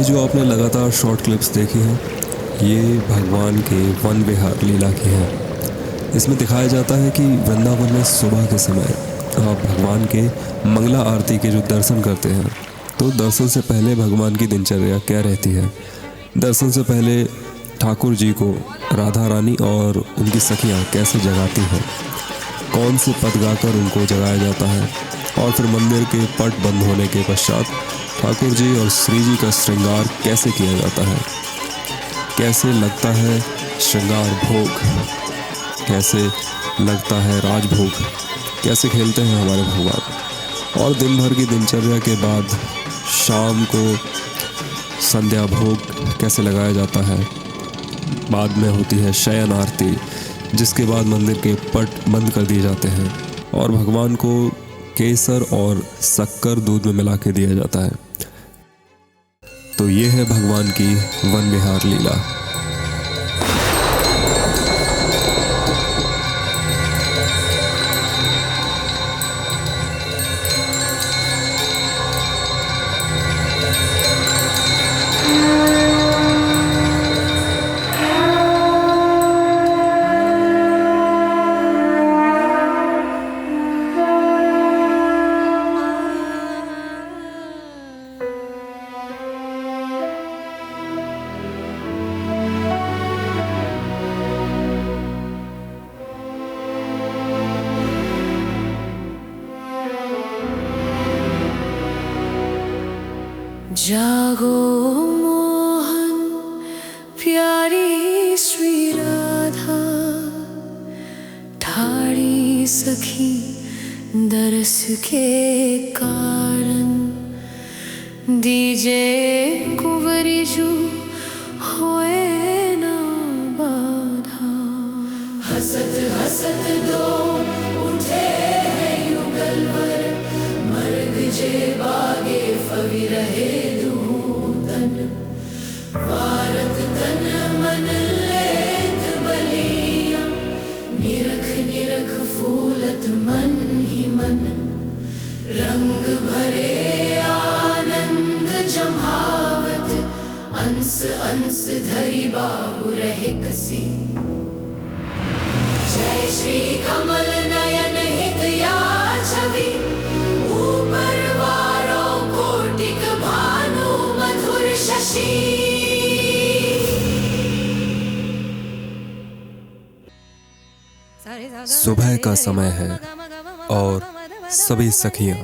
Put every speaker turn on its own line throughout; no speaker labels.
जो आपने लगातार शॉर्ट क्लिप्स देखी हैं, ये भगवान के वन विहार लीला की हैं। इसमें दिखाया जाता है कि वृंदावन में सुबह के समय आप भगवान के मंगला आरती के जो दर्शन करते हैं, तो दर्शन से पहले भगवान की दिनचर्या क्या रहती है। दर्शन से पहले ठाकुर जी को राधा रानी और उनकी सखियाँ कैसे जगाती हैं, कौन से पद गाकर उनको जगाया जाता है, और फिर मंदिर के पट बंद होने के पश्चात ठाकुर जी और श्री जी का श्रृंगार कैसे किया जाता है, कैसे लगता है श्रृंगार भोग, कैसे लगता है राजभोग, कैसे खेलते हैं हमारे भगवान। और दिन भर की दिनचर्या के बाद शाम को संध्या भोग कैसे लगाया जाता है। बाद में होती है शयन आरती, जिसके बाद मंदिर के पट बंद कर दिए जाते हैं और भगवान को केसर और शक्कर दूध में मिला के दिया जाता है। तो ये है भगवान की वन विहार लीला।
जागो मोहन प्यारी श्री राधा, ठाड़ी सखी दरस के कारण, दीजे कुंवरी जो होए ना बाधा। हसत हसत दो उठे हैं युगल वर, मर्ग जे बागे फवि रहे दूतन। वारत तन मन लेत बलिया, निरख निरख फूलत मन ही मन। रंग भरे आनंद जमावत, अंस अंस धरी बाहु रहे कसी। जय श्री कमल नयन हित या छवि, ऊपर वारों कोटिक भानु मधुर शशि।
सुबह का समय है और सभी सखियां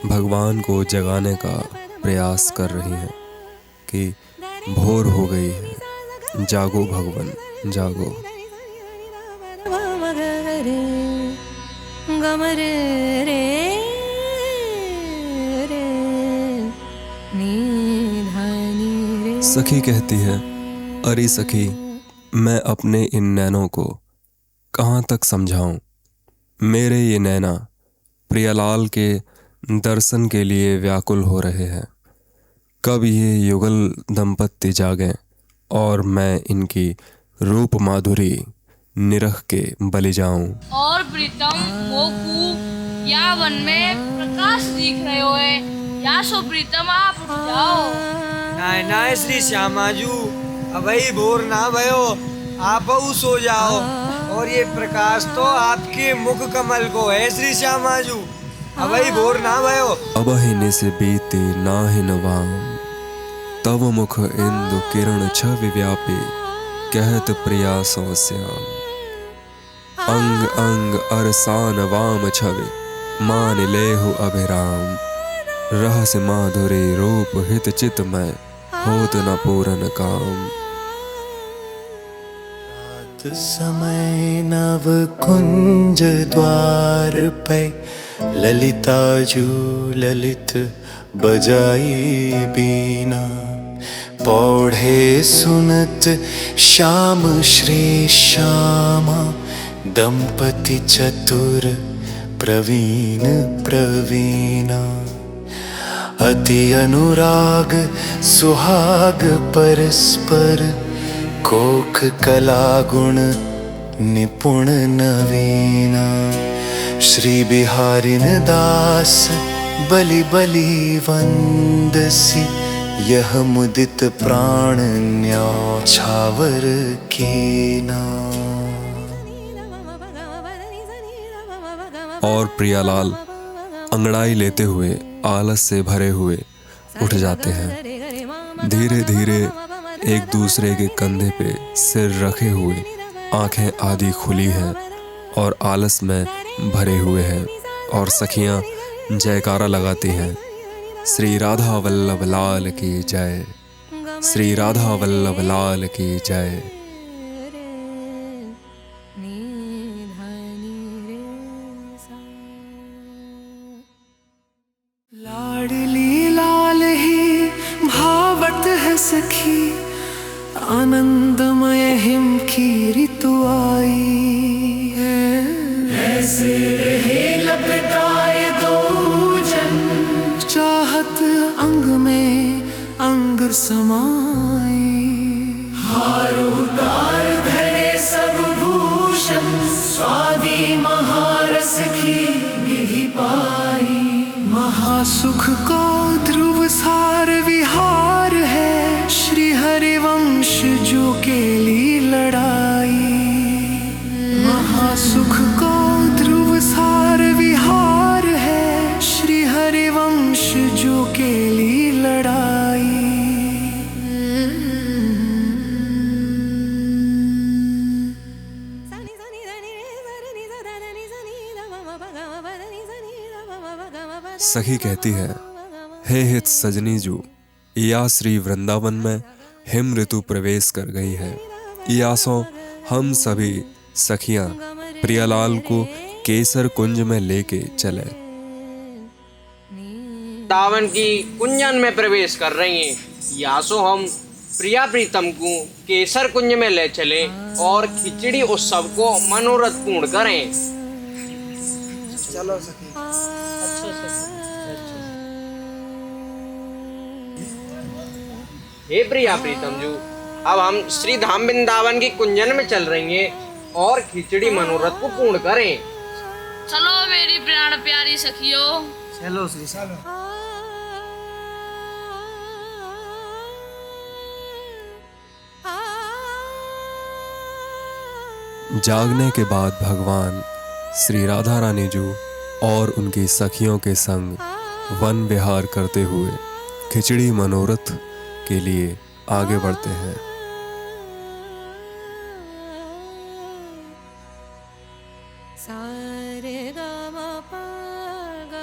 भगवान को जगाने का प्रयास कर रही हैं कि भोर हो गई है, जागो भगवान जागो। सखी कहती है, अरे सखी, मैं अपने इन नैनों को कहाँ तक समझाऊं। मेरे ये नैना प्रियलाल के दर्शन के लिए व्याकुल हो रहे हैं। कब ये युगल दंपत्ति जागें और मैं इनकी रूप माधुरी निरख के बलि जाऊं।
और प्रीतम वो कूप या वन में प्रकाश दिख रहे हो है, या सो प्रीतम आप उठ जाओ।
नाय नाय श्री श्यामाजू, अबई भोर ना भयो, आप सो जाओ। और ये प्रकाश तो आपके मुख कमल को है श्री श्यामाजू, अबई भोर ना भयो।
अबहिने से बीते नाहिन वाम, तव मुख इंदु किरण छवि व्यापी, कहत प्रियासो श्याम। अंग अंग अरसान वाम छवि, मान लेहु अभिराम। रहस्य माधुरी रूप हित चितमय, होत न पूरन काम।
समय नव कुंज द्वार पे, ललिताजू ललित बजाई बीना। पौढ़े सुनत श्याम श्री श्यामा, दंपति चतुर प्रवीण प्रवीणा। अति अनुराग सुहाग परस्पर, कोख कला गुण निपुण नवीना। श्री बिहारिन दास बलि बलि वंदसी, यह मुदित प्राण न्यौछावर कीना।
और प्रियालाल अंगड़ाई लेते हुए आलस से भरे हुए उठ जाते हैं। धीरे धीरे एक दूसरे के कंधे पे सिर रखे हुए आंखें आधी खुली हैं और आलस में भरे हुए हैं और सखियां जयकारा लगाती हैं, श्री राधा वल्लभ लाल की जय, श्री राधा वल्लभ लाल की जय।
लाडली लाल ही भावत है सखी, आनंदमय हिम की ऋतु आई है। ऐसे रहे लपटाए दो जन, चाहत अंग में अंग समाई। हारो तार धरे सब भूषण, स्वादी महारस की विधि पाई। महासुख को ध्रुव सार विहार है, श्री हरिवंश जो केली लड़ाई। महासुख को ध्रुव सार विहार है, श्री हरिवंश जो केली लड़ाई।
सखी कहती है, हे हित सजनी जू, या श्री वृंदावन में हिम ऋतु प्रवेश कर गई है। यासों हम सभी सखियां प्रियालाल को केसर कुंज में लेके चले।
वृंदावन की कुंजन में प्रवेश कर रही हैं। यासो हम प्रिया प्रीतम को केसर कुंज में ले चले और खिचड़ी उत्सव को मनोरथ पूर्ण करें।
चलो सखी।
हे प्रिया प्रीतम जू, अब हम श्री धाम वृंदावन की कुंजन में चल रही हैं और खिचड़ी मनोरथ को पूर्ण करें।
चलो मेरी प्राण प्यारी सखियों।
चलो श्री चलो।
जागने के बाद भगवान श्री राधा रानी जू और उनकी सखियों के संग वन विहार करते हुए खिचड़ी मनोरथ के लिए आगे बढ़ते हैं।
सारे गम प ध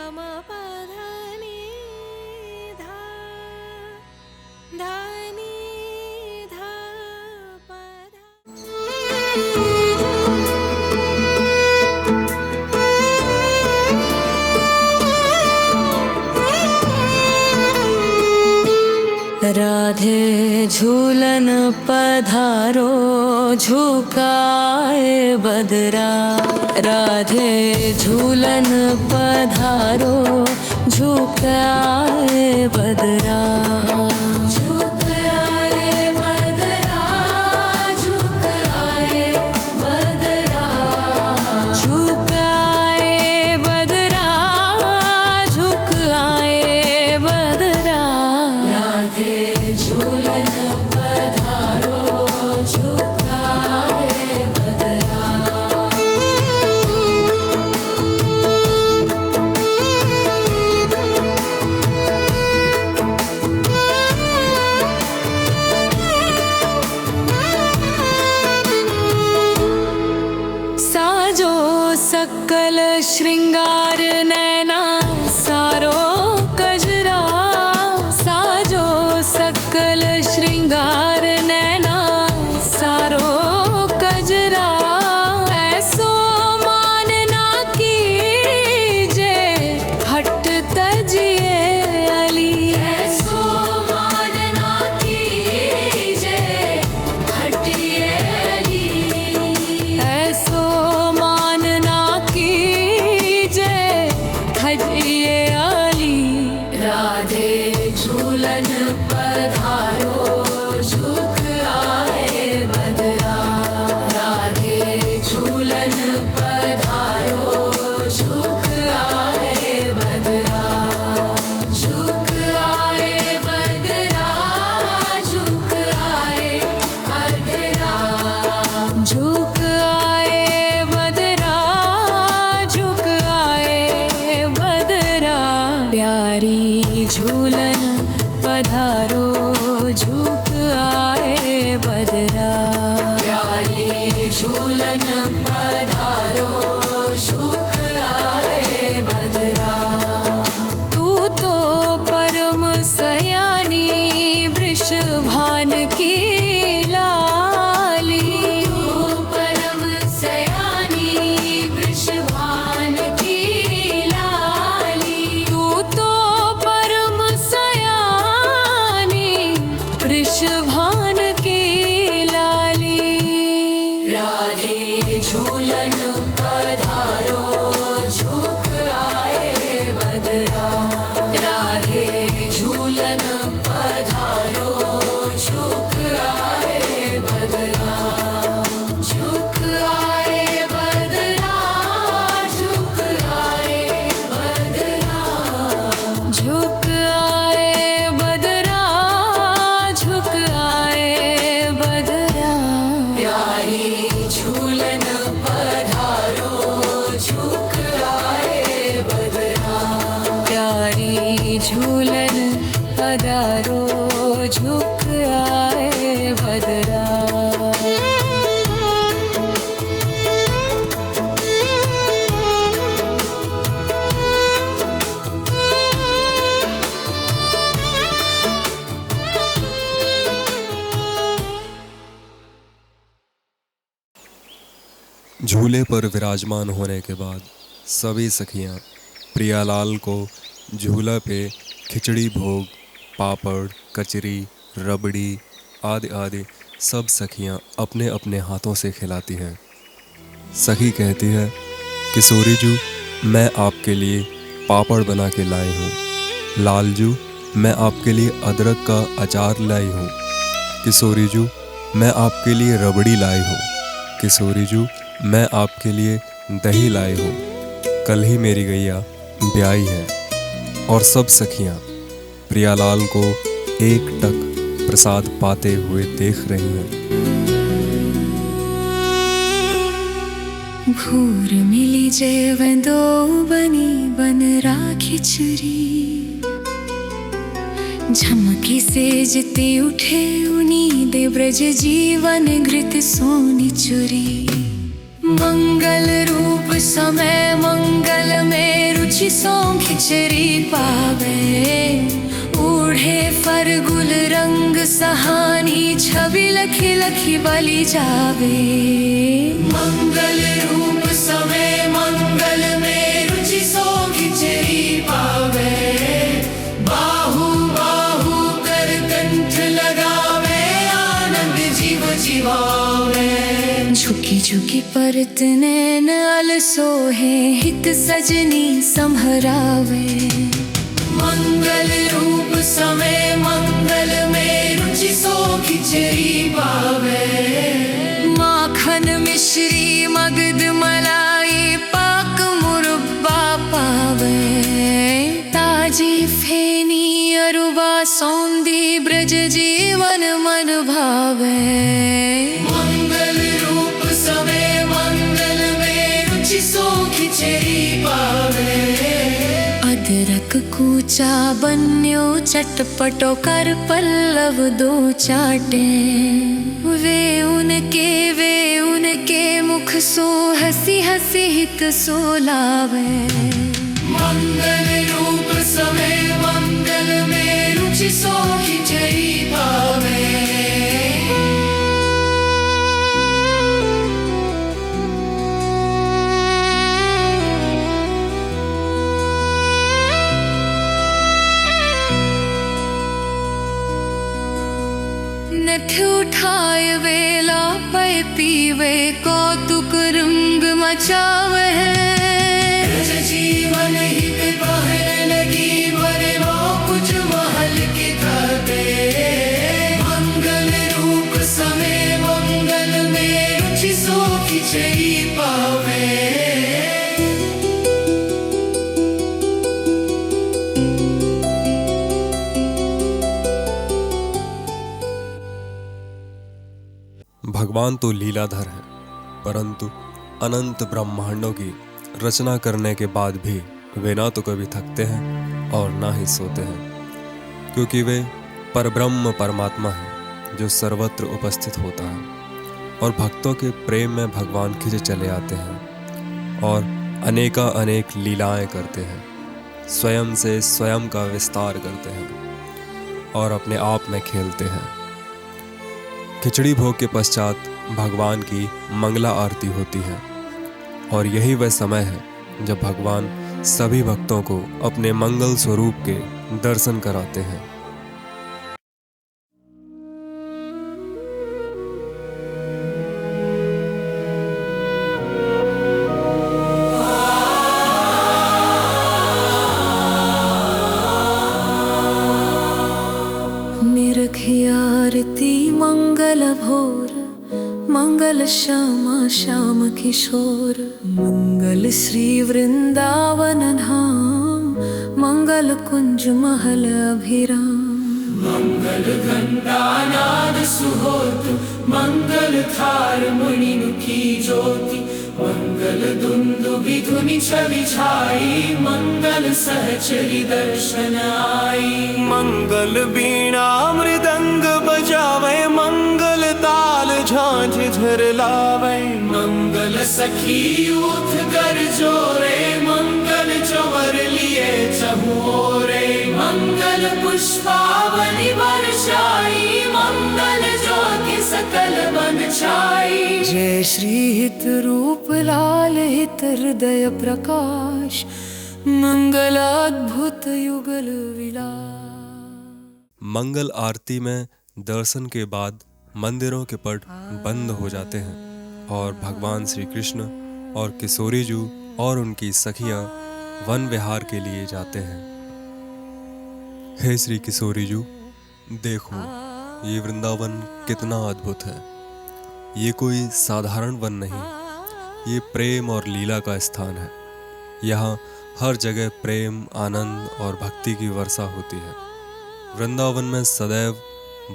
नि धा, धा नि धा प धा। राधे झूलन पधारो झुकाए बदरा, राधे झूलन पधारो झुकाए बदरा। झुकाए बदरा, झुकाए बदरा, झुकाए बदरा, झुकाए बदरा। राधे झूलन पधारो झुकाए बदरा। साजो सकल श्रृंगार नैना सारो कजरा, साजो सकल श्रृंगार नैना सारो कजरा। ऐसो मानना कीजे हट तजिए अली, ऐसो मानना कीजे हटिए अली। ऐसो मानना कीजे हटिए अली। राधे झूलन पधारो झुक आए बदरा, राधे झूलन पधारो झुक आए बदरा, झुक आए बदरा, पधारो झुक आए बदरा। तू तो परम सयानी वृषभान की लाली। तू परम सयानी वृषभान की लाली। तू तो परम सयानी वृषभान की लाली। राधे झूलन पधारो झुक आए बदरा। राधे झूलन पधारो झुक आए बदरा। झुक आए बदरा। झुक आए बदरा। झुक आए बदरा। झुक आए बदरा। प्यारी झूलन पधारो झुक आए बदरा। प्यारी झूलन पधारो झुक आए बदरा।
झूले पर विराजमान होने के बाद सभी सखियाँ प्रियालाल को झूला पे खिचड़ी भोग, पापड़, कचरी, रबड़ी आदि आदि सब सखियाँ अपने अपने हाथों से खिलाती हैं। सखी कहती है, किशोरी जू मैं आपके लिए पापड़ बना के लाई हूँ। लालजू मैं आपके लिए अदरक का अचार लाई हूँ। किशोरी जू मैं आपके लिए रबड़ी लाई हूँ। किशोरी जू मैं आपके लिए दही लाई हूँ। कल ही मेरी गैया ब्याई है। और सब सखियाँ प्रियालाल को एक टक प्रसाद पाते हुए देख रही हैं।
भूर मिली जैवंदो बनी बन खिचड़ी। झमकी से जिते उठे उनी दे ब्रज जीवन घृत सोनी चुरी। मंगल रूप समय मंगल में रुचि सो खिचड़ी पावे। ऊढ़े फरगुल रंग सहानी छवि लखी लखी बलि जावे। मंगल रूप समय मंगल में रुचि सो खिचड़ी पावे। बाहु बाहु कर कंठ लगावे आनंद जीव जीवावे। झुकी झुकी परत नैन अलसो है हित सजनी संभरावे। मंगल रूप समय मंगल में रुचि सो खिचड़ी पावे। माखन मिश्री मगध मलाई पाक मुरब्बा पावे। ताजी फेनी अरुबा सौंदी ब्रज जीवन मन भावे। मंगल रूप समय मंगल में रुचि सो खिचड़ी पावे। अदरक कूचा बन्यो चटपटो कर पल्लव दो चाटे। वे उनके मुख सो हंसी हंसी हित सो लावे। मंगल रूप समय मंगल में रुचि सो खिचड़ी पावे। नथ उठाए वेला पे पीवे कौतुक रंग मचावे। जीवन हित बहन लगी बने वो कुछ महल के खाते। मंगल रूप समय मंगल में रुचि सो खिचड़ी पावे।
भगवान तो लीलाधर है, परंतु अनंत ब्रह्मांडों की रचना करने के बाद भी वे ना तो कभी थकते हैं और ना ही सोते हैं, क्योंकि वे परब्रह्म परमात्मा हैं जो सर्वत्र उपस्थित होता है और भक्तों के प्रेम में भगवान खिंचे चले आते हैं। और अनेका अनेक लीलाएं करते हैं, स्वयं से स्वयं का विस्तार करते हैं और अपने आप में खेलते हैं। खिचड़ी भोग के पश्चात भगवान की मंगला आरती होती है और यही वह समय है जब भगवान सभी भक्तों को अपने मंगल स्वरूप के दर्शन कराते हैं।
निरखी आरती मंगल भोर, मंगल श्यामा श्याम किशोर, मंगल श्री वृंदावन धाम, मंगल कुंज महल अभिराम।
मंगल घंटानाद सुहोत, मंगल थार मुनिमुखी ज्योति, मंगल दुंदुभि धुनि छवि छाई, मंगल सहचरी दर्शन आई। मंगल बीणा मृदंग बजावे, मंगल ताल झांझ झरलावे, मंगल सखी यूथ कर जोरे, मंगल चवर लिए चहुओरे, मंगल पुष्पावली वर्षाई, मंगल ज्योति सकल बन छाई। जय श्री हित रूप लाल हित हृदय प्रकाश, मंगल अद्भुत युगल विलास।
मंगल आरती में दर्शन के बाद मंदिरों के पट बंद हो जाते हैं और भगवान श्री कृष्ण और किशोरी जू और उनकी सखियां वन विहार के लिए जाते हैं। हे श्री किशोरी जू, देखो ये वृंदावन कितना अद्भुत है। ये कोई साधारण वन नहीं, ये प्रेम और लीला का स्थान है। यहाँ हर जगह प्रेम, आनंद और भक्ति की वर्षा होती है। वृंदावन में सदैव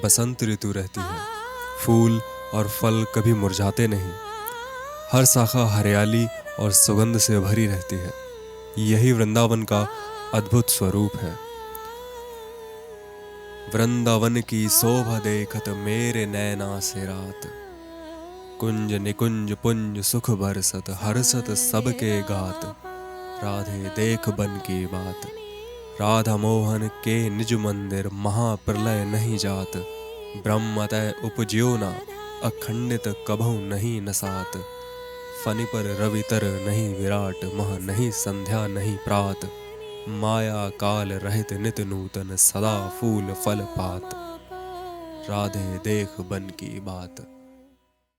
बसंत ऋतु रहती है। फूल और फल कभी मुरझाते नहीं। हर शाखा हरियाली और सुगंध से भरी रहती है। यही वृंदावन का अद्भुत स्वरूप है। वृंदावन की शोभा देखत मेरे नैना से रात, कुंज निकुंज पुंज सुख बरसत, हर्षत सबके गात। राधे देख बन की बात, राधा मोहन के निज मंदिर, महाप्रलय नहीं जात। ब्रह्मतः उपज्यो ना, अखंडित कभू नहीं नसात। फनि पर रवितर नहीं विराट, मह नहीं संध्या नहीं प्रात। माया काल रहित नित नूतन, सदा फूल फल पात। राधे देख बन की बात।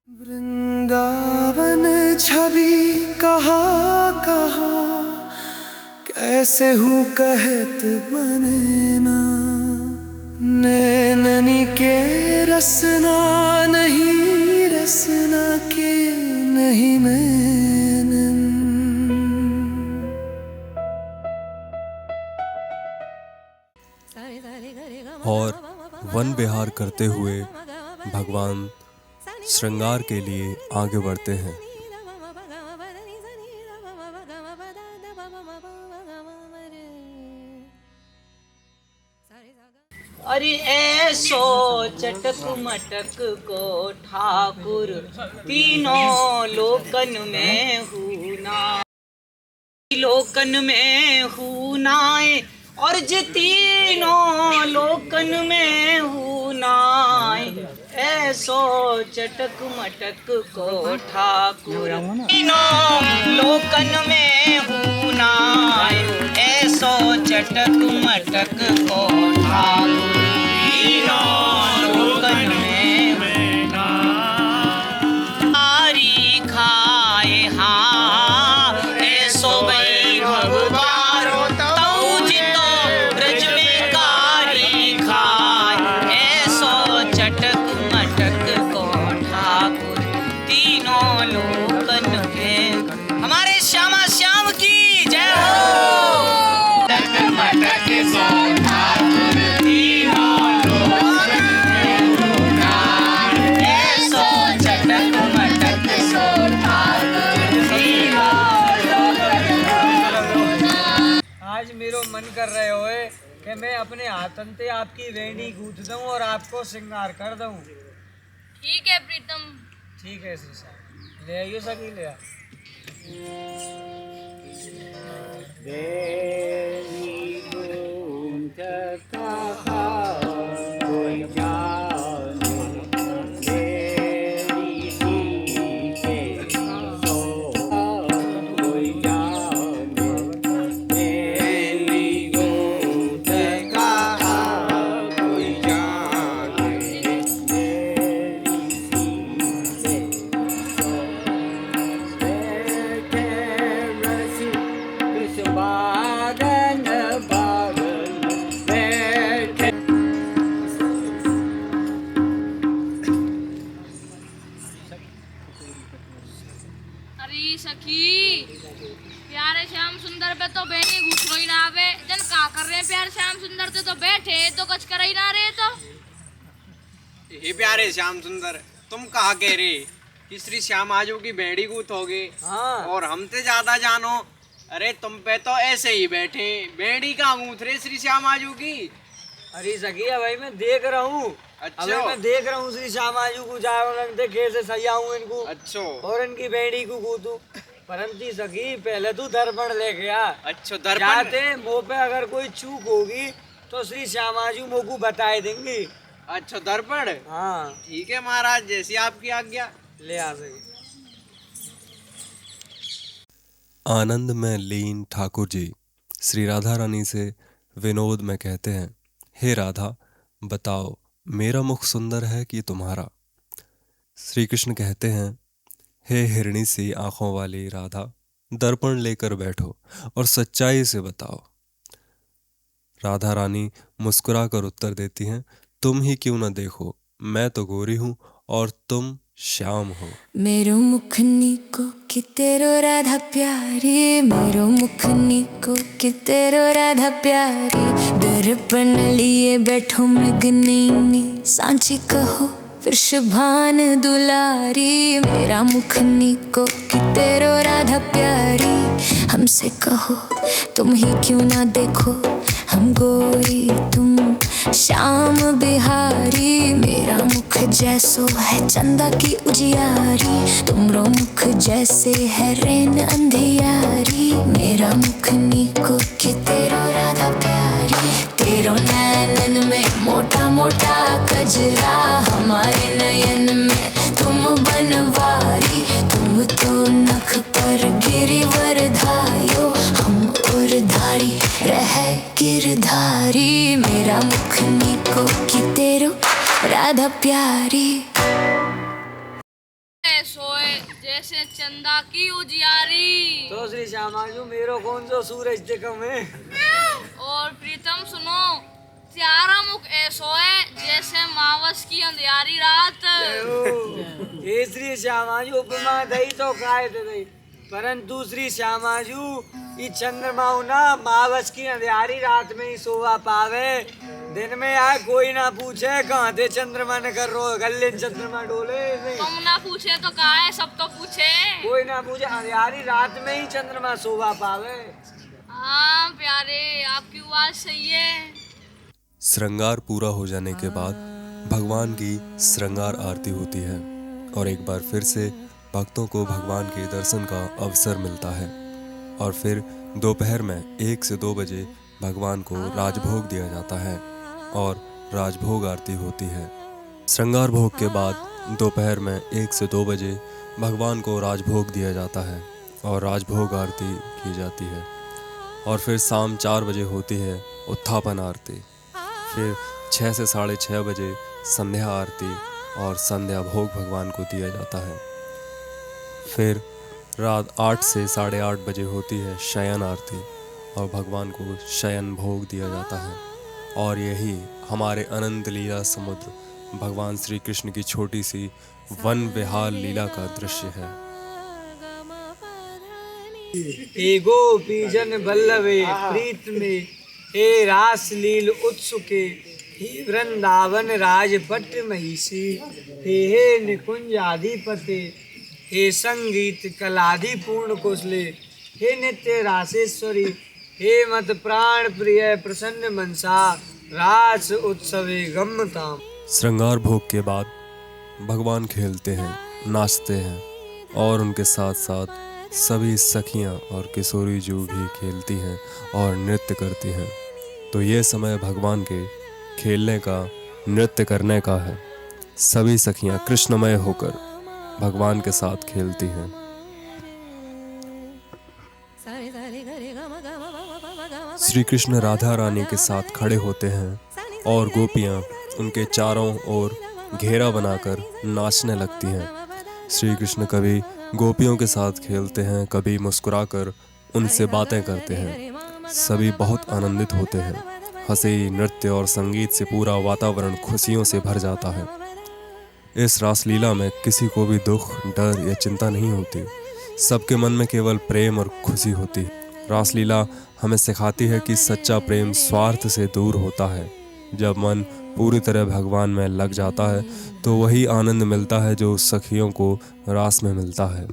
वृंदावन छवि कहाँ कहाँ, कैसे हूँ कहत बने ना। नैननी के रसना नहीं, रसना के नहीं नैनन।
और वन विहार करते हुए भगवान श्रृंगार के लिए आगे बढ़ते हैं।
अरे ऐसो चटक मटक को ठाकुर, तीनों लोकन में हूना, लोकन में हूनाए। और जे तीनों लोकन में हूनाए, ऐसो चटक मटक को ठाकुर, तीनों लोकन में हूनाए। ऐसो चटक मटक को ठाकुर, तीनों लोकन में हूनाए। खाए हाँ ऐसो वही भगवान, तऊ जितो ब्रज में कारी खाए। ऐसो चटक मटक को ठाकुर, तीनों लोकन में। हमारे श्यामा श्याम की जय हो। मटक सो ठाकुर, तीनों लोकन में हूनाए। ऐसो चटक मटक सो ठाकुर, तीनों लोकन में हूनाए।
आज मेरो मन कर रहे होए कि मैं अपने हाथन से आपकी वेणी गूंथ दूं और आपको श्रृंगार कर दूं।
ठीक है प्रीतम।
ठीक है श्री साहब, ले आइयो सभी ले आ।
छी, प्यारे श्याम सुंदर पे तो बेनी घुसरो ही ना आवे। जन का कर रहे हैं प्यारे श्याम सुंदर तो बैठे तो कुछ कर ही ना रहे तो।
हे प्यारे श्याम सुंदर, तुम कहा कह रहे कि श्री श्याम आजू की भेड़ी गूथ होगी और हमसे ज्यादा जानो। अरे तुम पे तो ऐसे ही बैठे, भेड़ी का गूथ रहे श्री श्याम आजू की।
अरे सखिया भाई मैं देख रहा हूँ।
अच्छा।
अबे मैं देख रहा हूँ श्री श्यामाजू को जाओ लगते कैसे सैया हूँ इनको।
अच्छा।
और इनकी बेड़ी को कूदू। परंतु सखी पहले तू दर्पण लेके आ।
अच्छा दर्पण।
जाते मुँह पे अगर कोई चूक होगी तो श्री श्यामाजू मुँह को बताए देंगी।
अच्छा दर्पण।
हाँ
ठीक है महाराज, जैसी आपकी आज्ञा।
ले आ सके।
आनंद में लीन ठाकुर जी श्री राधा रानी से विनोद में कहते हैं, हे राधा बताओ मेरा मुख सुंदर है कि तुम्हारा। श्री कृष्ण कहते हैं, हे हिरणी सी आंखों वाली राधा दर्पण लेकर बैठो और सच्चाई से बताओ। राधा रानी मुस्कुराकर उत्तर देती हैं, तुम ही क्यों न देखो, मैं तो गोरी हूं और तुम श्याम हो।
मेरो मुख नीको कि तेरो राधा प्यारी, मेरो मुख नीको कि तेरो राधा प्यारी। दर्पण लिए बैठो मृगनयनी, सांची कहो वृषभान दुलारी। मेरा मुख नीको कि तेरो राधा प्यारी, हमसे कहो तुम ही क्यों ना देखो, हम गोरी तुम श्याम बिहारी। मेरा मुख जैसो है चंदा की उजियारी, तुमरो मुख जैसे है रेन अंधियारी। मेरा मुख नीको कि तेरो राधा प्यारी, तेरो नैनन में मोटा मोटा कजरा, हमारे नयन में तुम बनवारी। तुम तो नख पर गिरिवर धायो, हम और धारी रह गिरधारी। मेरा मुख नीको कि तेरो राधा प्यारी।
सोए जैसे चंदा की उजियारी।
तो श्री श्यामाजू मेरो कौन सो सूरज दिखम है।
और प्रीतम सुनो, त्यारा मुख ऐसो है जैसे मावस की अंधियारी रात।
हे श्री श्यामाजू उपमा दई तो काय दई, परंतु श्री श्यामाजू ये चंद्रमा ना मावस की अंधियारी रात में ही सोवा पावे। दिन में आए कोई ना पूछे कहाँ थे चंद्रमा ने कर रो गले चंद्रमा डोले।
तुम ना पूछे तो कहा है, सब तो पूछे।
कोई ना पूछे, अंधियारी रात में ही चंद्रमा सोवा पावे।
हाँ प्यारे, आपकी बात सही है।
श्रृंगार पूरा हो जाने के बाद भगवान की श्रृंगार आरती होती है और एक बार फिर से भक्तों को भगवान के दर्शन का अवसर मिलता है। और फिर दोपहर में 1 से 2 बजे भगवान को राजभोग दिया जाता है और राजभोग आरती होती है। श्रृंगार भोग के बाद दोपहर में 1 से 2 बजे भगवान को राजभोग दिया जाता है और राजभोग आरती की जाती है। और फिर शाम 4 बजे होती है उत्थापन आरती। फिर 6 से 6:30 बजे संध्या आरती और संध्या भोग भगवान को दिया जाता है। फिर रात 8 से 8:30 बजे होती है शयन आरती और भगवान को शयन भोग दिया जाता है। और यही हमारे अनंत लीला समुद्र भगवान श्री कृष्ण की छोटी सी वन विहार लीला का दृश्य है।
हे गोपी जन बल्लभे प्रीत में, हे रास लील उत्सुके, हे वृंदावन राजपट महिषी, हे निकुंज आधिपते, हे संगीत कलाधि पूर्ण कुशले, हे नित्य रासेश्वरी, हे मत प्राण प्रिय प्रसन्न मनसा, रास उत्सवे गम्यताम।
श्रृंगार भोग के बाद भगवान खेलते हैं, नाचते हैं और उनके साथ साथ सभी सखियां और किशोरी जू भी खेलती हैं और नृत्य करती हैं। तो ये समय भगवान के खेलने का, नृत्य करने का है। सभी सखियां कृष्णमय होकर भगवान के साथ खेलती हैं। श्री कृष्ण राधा रानी के साथ खड़े होते हैं और गोपियां उनके चारों ओर घेरा बनाकर नाचने लगती हैं। श्री कृष्ण कभी गोपियों के साथ खेलते हैं, कभी मुस्कुराकर उनसे बातें करते हैं। सभी बहुत आनंदित होते हैं। हंसी, नृत्य और संगीत से पूरा वातावरण खुशियों से भर जाता है। इस रासलीला में किसी को भी दुख, डर या चिंता नहीं होती। सबके मन में केवल प्रेम और खुशी होती है। रासलीला हमें सिखाती है कि सच्चा प्रेम स्वार्थ से दूर होता है। जब मन पूरी तरह भगवान में लग जाता है तो वही आनंद मिलता है जो सखियों को रास में मिलता है।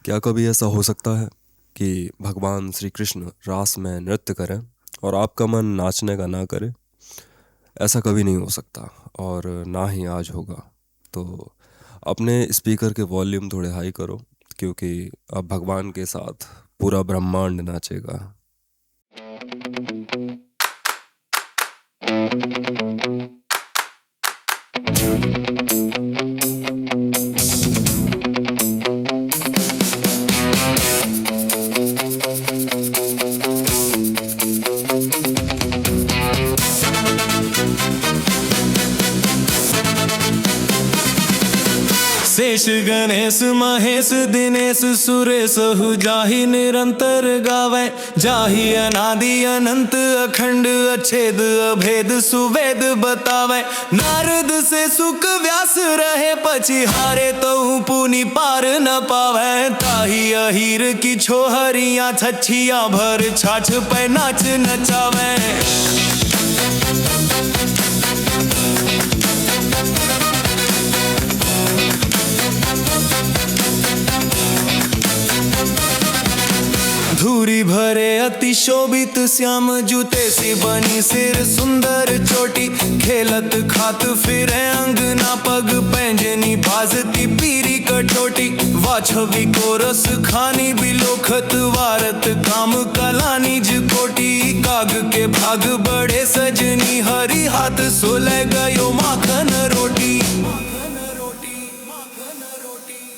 क्या कभी ऐसा हो सकता है कि भगवान श्री कृष्ण रास में नृत्य करें और आपका मन नाचने का ना करे? ऐसा कभी नहीं हो सकता और ना ही आज होगा। तो अपने स्पीकर के वॉल्यूम थोड़े हाई करो, क्योंकि अब भगवान के साथ पूरा ब्रह्मांड नाचेगा।
शेष गणेश महेश दिनेश सुरेश हु जाहि निरंतर गावे, जाहि अनादि अनंत अखंड अछेद अभेद सुवेद बतावे। नारद से सुख व्यास रहे पछि हारे तो पुनि पार न पावे। ताहि अहीर की छोहरिया छछिया भर छाछ पे नाच नचावे। धूरी भरे अति शोभित श्याम जूते सी बनी सिर सुंदर चोटी। खेलत खात फिरे अंगना पग पैंजनी बाजती पीरी कटोटी। वाछवी को रस खानी बिलोखत वारत काम कला निज कोटी। काग के भाग बड़े सजनी हरी हाथ सोले गयो माखन रोटी।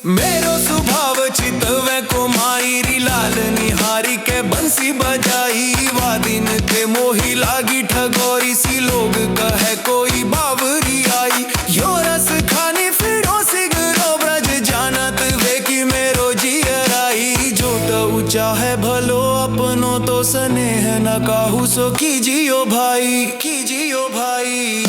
मेरो स्वभाव चितवे को मायरी लाल निहारी के बंसी बजाई। वादिन के मोही लागी ठगोरी सी लोग कहे कोई बावरी आई। यो रस खानी फिरो सिगरो ब्रज जानत वे की मेरो जियराई। जो तो चाहे भलो अपनो तो स्नेह न काहू सो कीजियो भाई, कीजियो भाई।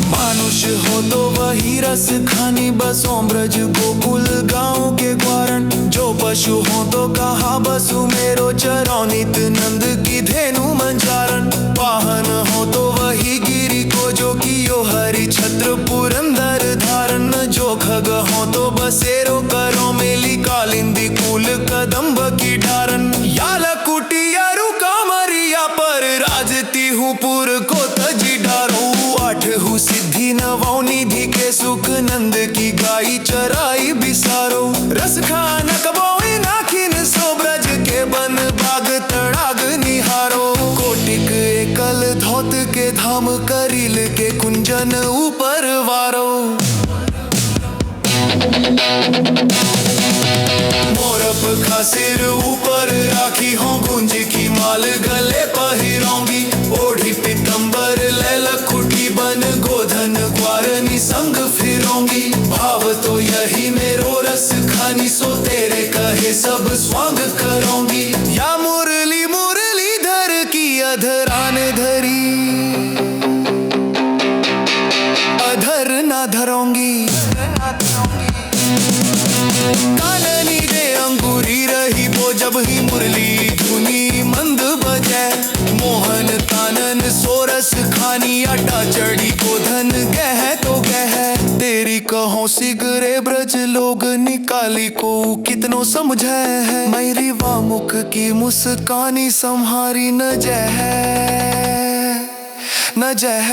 मानुष हो तो वही रस खानी बसों ब्रज गोकुल गाँव के ग्वारण। जो पशु हो तो कहा बसु मेरो चरौनित नंद की धेनु मंजारण। वाहन हो तो वही गिरी को जो कियो हरि छत्र पुरंदर धारण। जो खग हो तो बसेरो करो मेली कालिंदी कुल कदम्ब की डारन। याल कुटिया रुका मरिया पर राजती हूँ पुर को तजी डारो। आठ हूँ सिद्धि नवौ निधि के सुख नंद की गाई चराई बिसारो। रस खान कबोई नाखिन सो ब्रज के बन बाग तड़ाग निहारो। कोटिक एकल धौत के धाम करिल के कुंजन ऊपर वारो। मोरप का सिर ऊपर राखी हो गुंज की माल गले पहिरोंगी। ओढ़ी पितंबर ले लखुटी बन गोधन ग्वारनी संग फिरोंगी। भाव तो यही मेरो रस खानी सो तेरे कहे सब स्वांग करोंगी। या मुरली मुरलीधर की अधरान धरी अधर ना धरोंगी। काननी दे अंगूरी रही वो जब ही मुरली धुनी मंद बजे। मोहन कानन सोरस खानी अड्डा चढ़ी गोधन गह तो गह। तेरी कहो सिगरे ब्रज लोग निकाली को कितनो समझे है। मेरी वामुख की मुस्कानी संहारी न जह न जह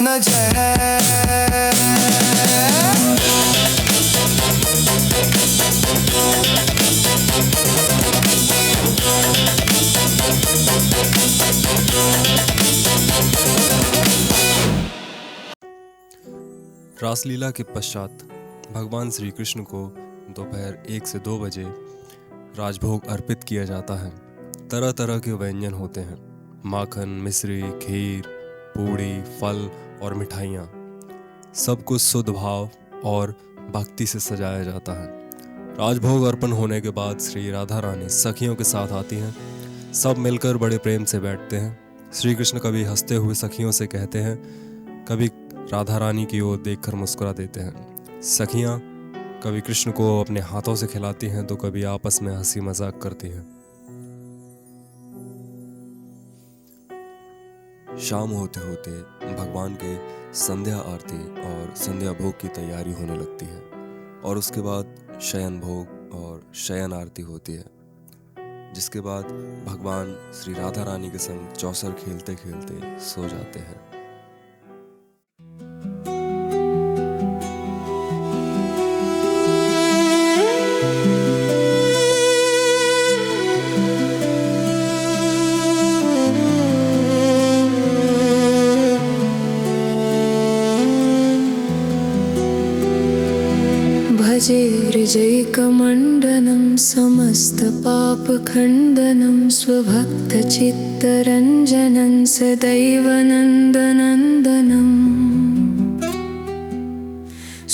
न जह।
रासलीला के पश्चात भगवान श्री कृष्ण को दोपहर 1 से 2 बजे राजभोग अर्पित किया जाता है। तरह तरह के व्यंजन होते हैं, माखन, मिश्री, खीर, पूड़ी, फल और मिठाइयाँ। सब कुछ शुद्ध भाव और भक्ति से सजाया जाता है। राजभोग अर्पण होने के बाद श्री राधा रानी सखियों के साथ आती हैं। सब मिलकर बड़े प्रेम से बैठते हैं। श्री कृष्ण कभी हंसते हुए सखियों से कहते हैं, कभी राधा रानी की ओर देखकर मुस्कुरा देते हैं। सखियाँ कभी कृष्ण को अपने हाथों से खिलाती हैं तो कभी आपस में हंसी मजाक करती हैं। शाम होते होते भगवान के संध्या आरती और संध्या भोग की तैयारी होने लगती है और उसके बाद शयन भोग और शयन आरती होती है, जिसके बाद भगवान श्री राधा रानी के संग चौसर खेलते खेलते सो जाते हैं।
भजेर्जैकमण्डनं समस्तपापखण्डनं स्वभक्तचित्तरञ्जनं सदैव नन्दनन्दनम्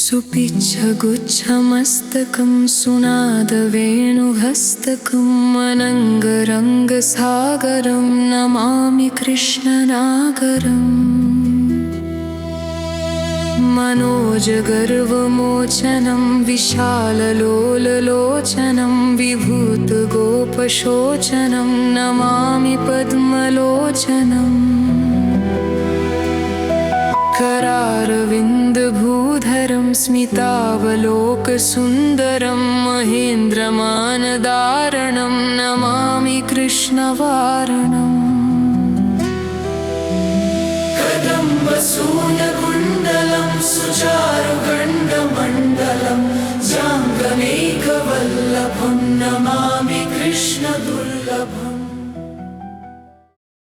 सुपिच्छगुच्छमस्तकं सुनादवेणुहस्तकम् अनङ्गरङ्गसागरं नमामि कृष्णनागरम् मनोजगर्वमोचनं विशाललोललोचनं विभूतगोपशोचनं नमामि पद्मलोचनम् करारविन्दभूधरं स्मितावलोकसुन्दरं महेन्द्रमानदारणं नमामि कृष्णवारणम्
कदम्बसूनगुणं